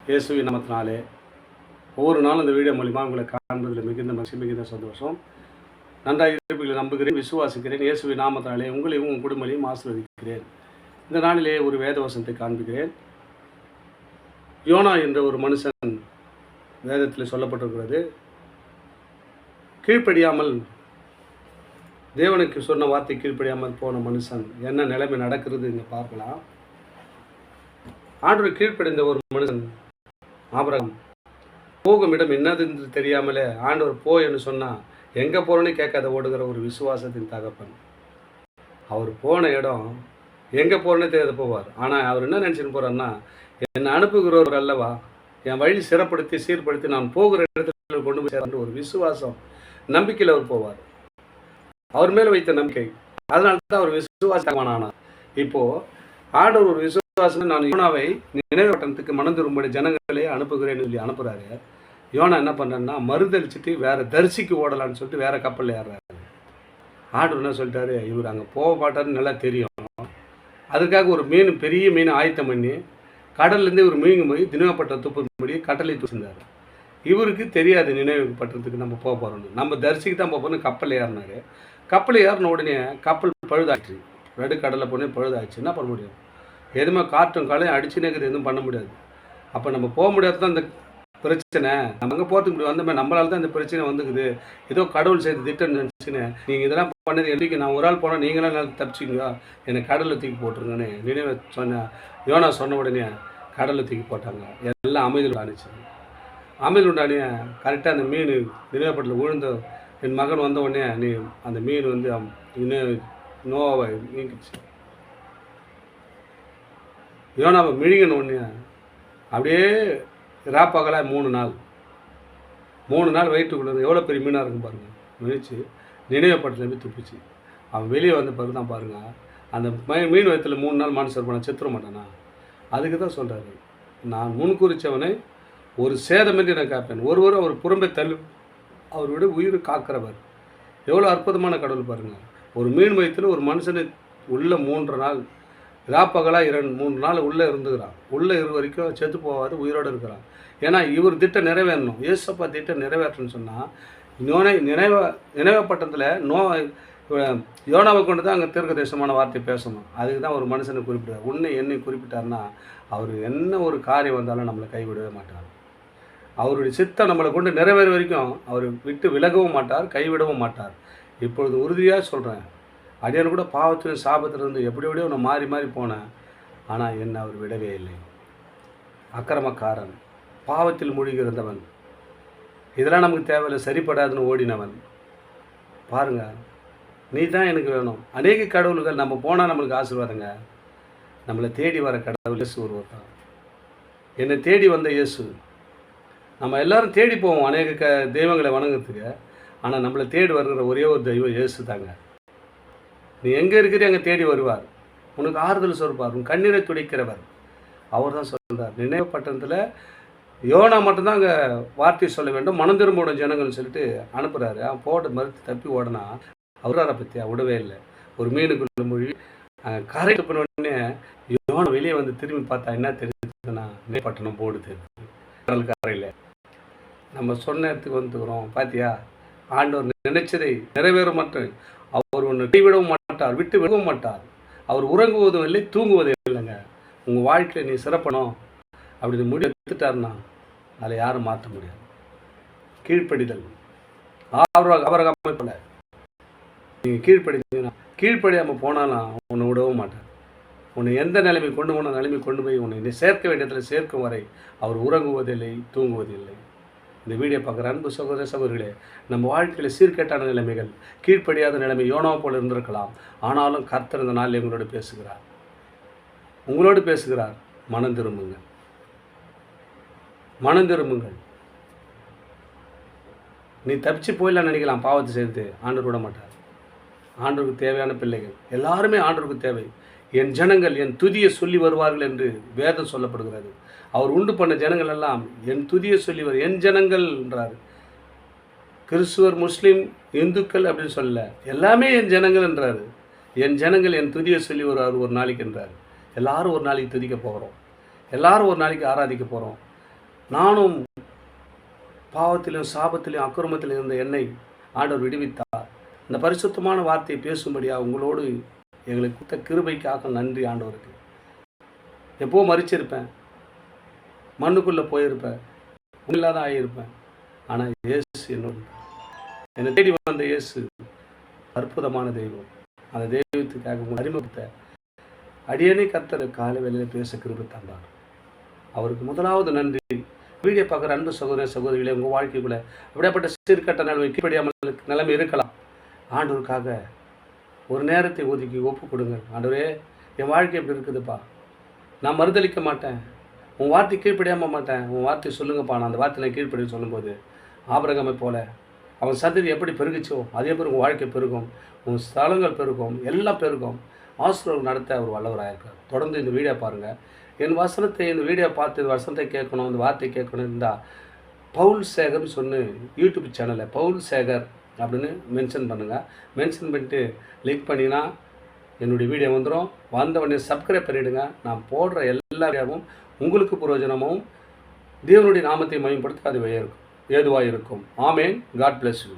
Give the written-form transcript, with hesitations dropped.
இயேசுவின் நாமத்தினாலே ஒவ்வொரு நாளும் இந்த வீடியோ மூலிமா உங்களை காண்பதில் மிகுந்த மகிழ்ச்சி, மிகுந்த சந்தோஷம். நன்றாக இருப்பீர்கள் நம்புகிறேன், விசுவாசிக்கிறேன். இயேசுவின் நாமத்தினாலே உங்களையும் உங்கள் குடும்பங்களையும் ஆசீர்வதிக்கிறேன். இந்த நாளிலே ஒரு வேத வசனத்தை காண்பிக்கிறேன். யோனா என்ற ஒரு மனுஷன் வேதத்தில் சொல்லப்பட்டிருக்கிறது. கீழ்ப்படியாமல், தேவனுக்கு சொன்ன வார்த்தை கீழ்ப்படியாமல் போன மனுஷன் என்ன நிலைமை நடக்கிறது இங்கே பார்க்கலாம். ஆண்டவர் கீழ்ப்படிந்த ஒரு மனுஷன் ஆபிரகாம் போகும் இடம் என்னது என்று தெரியாமலே ஆண்டவர் போ என்று சொன்னால் எங்கே போகிறோன்னு கேட்காத ஓடுகிற ஒரு விசுவாசத்தின் தகப்பன். அவர் போன இடம் எங்கே போகிறோன்னே தெரியாத போவார். ஆனால் அவர் என்ன நினச்சின்னு போகிறார்னா, என்னை அனுப்புகிறவர் அல்லவா, என் வழி சிறப்படுத்தி சீர்படுத்தி நான் போகிற இடத்துல கொண்டு போய் சேர்ந்து ஒரு விசுவாசம் நம்பிக்கையில் அவர் போவார். அவர் மேலே வைத்த நம்பிக்கை, அதனால தான் அவர் விசுவாசமானார். இப்போது ஆண்டவர் ஒரு விசுவாசம், நான் யோனாவை நினைவு பட்டணத்துக்கு மனம் திரும்பும்படி ஜனங்களே அனுப்புகிறேன்னு சொல்லி அனுப்புகிறாரு. யோனா என்ன பண்ணுறேன்னா மறுதளிச்சுட்டு வேறு தரிசிக்கு ஓடலான்னு சொல்லிட்டு வேறு கப்பலில் ஏறுறாரு. ஆண்டவர் என்ன சொல்லிட்டாரு, இவர் அங்கே போக மாட்டாருன்னு நல்லா தெரியும். அதுக்காக ஒரு மீன், பெரிய மீன் ஆயத்தம் பண்ணி கடல்லேருந்து இவர் மீன் போய் நினைவுப்பட்டம் துப்பும்படி கடலை தூசிந்தார். இவருக்கு தெரியாது நினைவு பட்டணத்துக்கு நம்ம போக போகிறோம்னு. நம்ம தரிசிக்கு தான் போகணும்னு கப்பலில் ஏறினார். கப்பலில் ஏறின உடனே கப்பல் பழுதாச்சு. கடலில் போனே பழுதாச்சு. என்ன பண்ண முடியும்? எதுவுமே காற்றும் காலையும் அடிச்சுனே இருக்குது, எதுவும் பண்ண முடியாது. அப்போ நம்ம போக முடியாது தான் இந்த பிரச்சனை. நம்ம அங்கே போகிறதுக்கு இப்படி வந்தோமே, நம்மளால தான் இந்த பிரச்சனை வந்துக்குது. ஏதோ கடவுள் செய்து திட்டம் நினச்சின்னு நீங்கள் இதெல்லாம் பண்ணது என்றைக்கு நான் ஒரு ஆள் போனால் நீங்களாம் நல்லா தப்பிச்சிங்க, என்னை கடலில் தூக்கி போட்டுருங்கன்னு நினைவு சொன்ன யோனா சொன்ன உடனே கடலில் தூக்கி போட்டாங்க. எல்லாம் அமைதியில் உண்டானுச்சு. அமைதியில் உண்டானே கரெக்டாக அந்த மீன் நினைவுப்பட்டில் விழுந்த என் மகன் வந்த உடனே நீ அந்த மீன் வந்து நோவை நீங்கிடுச்சு. யோனாவை மிழிங்கன்னு ஒன்று அப்படியே ராப்பகலாக 3 நாள் வயிற்றுக்குள்ளது எவ்வளோ பெரிய மீனாக இருக்கும் பாருங்கள். மிழிச்சு நினைவுப்பட்டில் போய் துப்பிச்சு. அவன் வெளியே வந்த பிறகு தான் பாருங்கள், அந்த மீன் வயிற்றில் 3 நாள் மனுஷர் பண்ண செத்துற மாட்டானா. அதுக்கு தான் சொல்கிறாரு, நான் முன்குறிச்சவனை ஒரு சேதமின்றி நான் காப்பேன். ஒருவர் அவர் புறம்பை தள்ளு, அவர் விட உயிர் காக்கிறவர். எவ்வளோ அற்புதமான கடவுள் பாருங்கள். ஒரு மீன் வயிற்றில் ஒரு மனுஷனை உள்ள 3 நாள் ராப்பகலாக 2-3 நாள் உள்ளே இருந்துக்கிறான். உள்ளே வரைக்கும் செத்து போகாது, உயிரோடு இருக்கிறான். ஏன்னா இவர் திட்டம் நிறைவேறணும். ஏசப்பா திட்டம் நிறைவேற்றணும்னு சொன்னால் நினைவப்பட்டத்தில் யோனாவை கொண்டு தான் அங்கே தீர்க்க தேசமான வார்த்தை பேசணும். அதுக்கு தான் ஒரு மனுஷனை குறிப்பிட்டார். உன்னை என்னை குறிப்பிட்டார்னா அவர் என்ன ஒரு காரியம் வந்தாலும் நம்மளை கைவிடவே மாட்டார். அவருடைய சித்தம் நம்மளை கொண்டு நிறைவேற வரைக்கும் அவர் விட்டு விலகவும் மாட்டார், கைவிடவும் மாட்டார். இப்பொழுது உறுதியாக சொல்கிறேன், அடியான் கூட பாவத்திலும் சாபத்திலிருந்து எப்படியோ நான் மாறி போனேன். ஆனால் என்ன அவர் விடவே இல்லை. அக்கிரமக்காரன், பாவத்தில் மூழ்கியிருந்தவன், இதெல்லாம் நமக்கு தேவையில்லை, சரிப்படாதுன்னு ஓடினவன். பாருங்கள், நீ தான் எனக்கு வேணும். அநேக கடவுள்கள் நம்ம போனால் நம்மளுக்கு ஆசீர்வாதங்க. நம்மளை தேடி வர கடவுள் இயேசு ஒருவர் தான். என்னை தேடி வந்த இயேசு. நம்ம எல்லோரும் தேடி போவோம் அநேக தெய்வங்களை வணங்குறதுக்கு. ஆனால் நம்மளை தேடி வருகிற ஒரே ஒரு தெய்வம் இயேசு தாங்க. நீ எங்கே இருக்கிறீ அங்கே தேடி வருவார். உனக்கு ஆறுதல் சொல்வார், உன் கண்ணீரை துடைக்கிறவர். அவர் தான் சொல்கிறார். நினைவு பட்டணத்தில் யோனா மட்டும்தான் அங்கே வார்த்தை சொல்ல வேண்டும், மனம் திரும்ப ஜனங்கள்னு சொல்லிட்டு அனுப்புகிறாரு. அவன் போட்டு மறுத்து தப்பி ஓடனா அவராரை பற்றியா விடவே இல்லை. ஒரு மீனுக்குள்ள மொழி கரை பண்ண உடனே யோனா வெளியே வந்து திரும்பி பார்த்தா என்ன தெரியுதுன்னா, நினைப்பட்டணம் போடுது கடல் கரையில். நம்ம சொன்ன இடத்துக்கு வந்துக்கிறோம். பார்த்தியா, ஆண்டவர் நினைச்சதை நிறைவேறும் மட்டும் அவர் ஒன்று கைவிடவும் மாட்டார், விட்டு விடவும் மாட்டார். அவர் உறங்குவதும் இல்லை, தூங்குவதும் இல்லைங்க. உங்கள் வாழ்க்கையில் நீ சிறப்பணும் அப்படின்னு முடிவு எடுத்துட்டாருன்னா அதில் யாரும் மாற்ற முடியாது. கீழ்ப்படிதல் அவரகாமல் போல நீங்கள் கீழ்ப்படியாமல் போனாலும் உன்னை விடவும் மாட்டார். உன்னை எந்த நிலைமை கொண்டு போன நிலைமை கொண்டு போய் உன்னை சேர்க்க வேண்டிய இடத்துல சேர்க்கும் வரை அவர் உறங்குவதில்லை, தூங்குவதில்லை. இந்த வீடியோ பார்க்குற அன்பு சகோதர சகோதரிகளே, நம்ம வாழ்க்கையில் சீர்கேட்டான நிலைமைகள், கீழ்ப்படியாத நிலைமை யோனாவை போல் இருந்திருக்கலாம். ஆனாலும் கர்த்தர் இந்த நாளில் உங்களோடு பேசுகிறார். மனம் திரும்புங்கள். நீ தப்பிச்சு போயிடலாம் நினைக்கலாம். பாவத்தை சேர்த்து ஆண்டவர் விட மாட்டார். ஆண்டவருக்கு தேவையான பிள்ளைகள் எல்லாருமே ஆண்டவருக்கு தேவை. என் ஜனங்கள் என் துதியை சொல்லி வருவார்கள் என்று வேதம் சொல்லப்படுகிறது. அவர் உண்டு பண்ண ஜனங்கள் எல்லாம் என் துதியை சொல்லி என் ஜனங்கள் என்றார். கிறிஸ்துவர், முஸ்லீம், இந்துக்கள் அப்படின்னு சொல்ல, எல்லாமே என் ஜனங்கள் என்றார். என் ஜனங்கள் என் துதியை சொல்லி வருவார் ஒரு நாளைக்கு என்றார். எல்லாரும் ஒரு நாளைக்கு துதிக்க போகிறோம். எல்லாரும் ஒரு நாளைக்கு ஆராதிக்க போகிறோம். நானும் பாவத்திலும் சாபத்திலும் அக்கிரமத்திலும் இருந்த என்னை ஆண்டவர் விடுவித்தார். இந்த பரிசுத்தமான வார்த்தையை பேசும்படியாக உங்களோடு எங்களுக்கு கொடுத்த கிருபைக்காக நன்றி ஆண்டவருக்கு. எப்போ மறிச்சிருப்பேன், மண்ணுக்குள்ளே போயிருப்பேன், இல்லாத ஆகியிருப்பேன். ஆனால் இயேசு என்னை தேடி வந்த இயேசு அற்புதமான தெய்வம். அந்த தெய்வத்துக்காக உங்களை அறிமுகத்தை அடியனை கர்த்தர் காலை வேளையில் பேச கிருபை தந்தார். அவருக்கு முதலாவது நன்றி. வீடியோ பார்க்குற அன்பு சகோதர சகோதரிகளே, உங்கள் வாழ்க்கைக்குள்ளே அப்படியேப்பட்ட சீர்கட்ட நிலைமை கீழ்ப்படியாமல் நிலைமை இருக்கலாம். ஆண்டவருக்காக ஒரு நேரத்தை ஒதுக்கி ஒப்பு கொடுங்க. ஆண்டவரே, என் வாழ்க்கை எப்படி இருக்குதுப்பா, நான் மறுதளிக்க மாட்டேன், உன் வார்த்தை கீழ்ப்படியாமல் மாட்டேன், உன் வார்த்தை சொல்லுங்கப்பா. நான் அந்த வார்த்தை நான் கீழ்ப்படி சொல்லும்போது ஆபிரகாமை போல அவன் சந்ததி எப்படி பெருகிச்சோ அதே மாதிரி உங்கள் வாழ்க்கை பெருகும், உங்கள் ஸ்தலங்கள் பெருகும், எல்லாம் பெருகும். ஆசீர்வாதம் நடத்த அவர் வல்லவராக இருக்கார். தொடர்ந்து இந்த வீடியோ பாருங்கள். என் வசனத்தை இந்த வீடியோ பார்த்து இந்த வசனத்தை கேட்கணும், இந்த வார்த்தை கேட்கணும் இருந்தால் பவுல் சேகர்னு சொன்னு யூடியூப் சேனலில் பவுல் சேகர் அப்படின்னு மென்ஷன் பண்ணுங்கள். மென்ஷன் பண்ணிட்டு லிங்க் பண்ணினா என்னுடைய வீடியோ வந்துடும். வந்த உடனே சப்ஸ்கிரைப் பண்ணிவிடுங்க. நான் போடுற எல்லா வீடியோவும் உங்களுக்கு பிரயோஜனமும் தேவனுடைய நாமத்தை மயப்படுத்த அது ஏதுவாக இருக்கும். ஆமேன். God bless you.